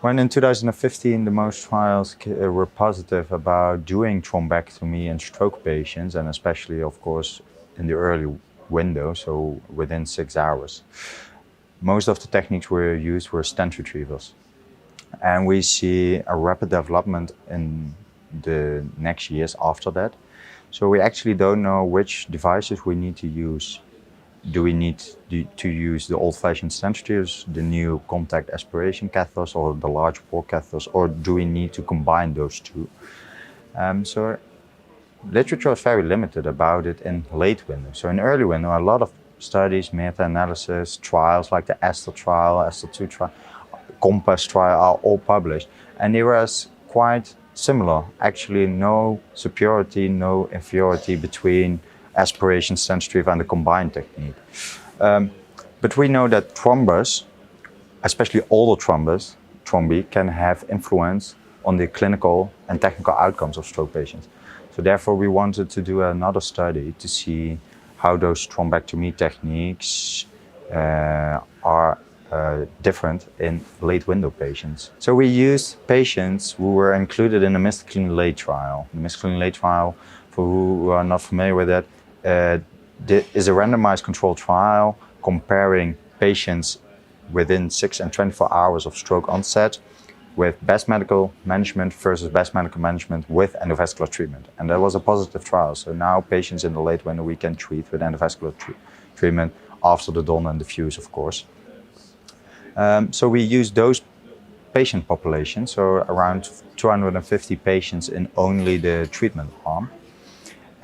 When in 2015 the most trials were positive about doing thrombectomy in stroke patients, and especially of course in the early window, so within 6 hours. Most of the techniques used were stent retrievals. And we see a rapid development in the next years after that. So we actually don't know which devices we need to use. Do we need to use the old-fashioned stent retrievers, the new contact aspiration catheters, or the large bore catheters, or do we need to combine those two? So literature is very limited about it in late window. So in early window, a lot of studies, meta-analysis, trials like the Astor trial, Astor 2 trial, Compass trial are all published, and they were quite similar. Actually, no superiority, no inferiority between aspiration, stent retrieval, and the combined technique. But we know that thrombus, especially older thrombi, can have influence on the clinical and technical outcomes of stroke patients. So therefore, we wanted to do another study to see how those thrombectomy techniques are different in late window patients. So we used patients who were included in the Maastricht Late trial. The Maastricht Late trial, for who are not familiar with that, is a randomized controlled trial comparing patients within 6 and 24 hours of stroke onset with best medical management versus best medical management with endovascular treatment. And that was a positive trial. So now patients in the late window we can treat with endovascular treatment after the DON and diffuse, of course. So we use those patient populations, so around 250 patients in only the treatment arm.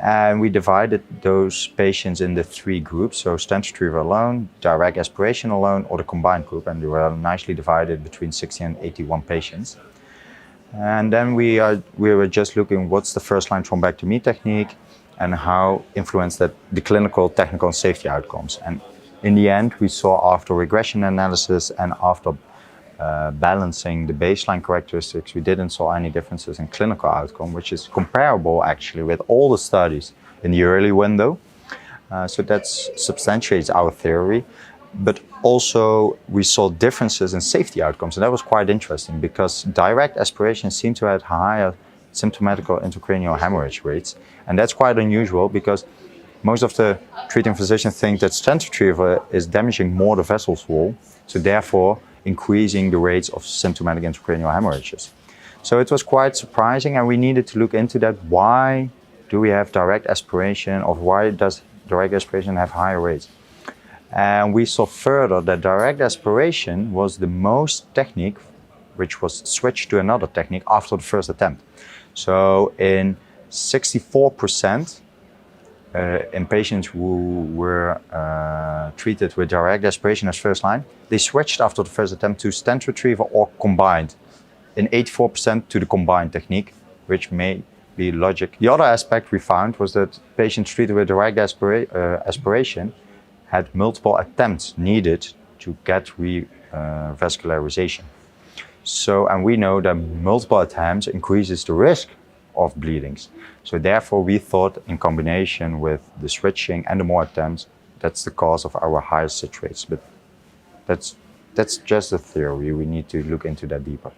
And we divided those patients in the 3 groups, so stent retrieval alone, direct aspiration alone, or the combined group, and they were nicely divided between 60 and 81 patients. And then we were just looking what's the first-line thrombectomy technique and how influenced that the clinical, technical, and safety outcomes. And in the end, we saw after regression analysis and after balancing the baseline characteristics, we didn't saw any differences in clinical outcome, which is comparable actually with all the studies in the early window. So that substantiates our theory. But also we saw differences in safety outcomes, and that was quite interesting because direct aspiration seemed to have higher symptomatic intracranial hemorrhage rates. And that's quite unusual because most of the treating physicians think that stent retrieval is damaging more the vessel's wall, so therefore increasing the rates of symptomatic intracranial hemorrhages. So it was quite surprising, and we needed to look into that. Why do we have direct aspiration, or why does direct aspiration have higher rates? And we saw further that direct aspiration was the most technique which was switched to another technique after the first attempt. So in 64%, in patients who were treated with direct aspiration as first line, they switched after the first attempt to stent retrieval or combined. In 84% to the combined technique, which may be logic. The other aspect we found was that patients treated with direct aspiration had multiple attempts needed to get revascularization. So, and we know that multiple attempts increases the risk of bleedings. So therefore we thought in combination with the switching and the more attempts, that's the cause of our higher such rates. But that's just a theory. We need to look into that deeper.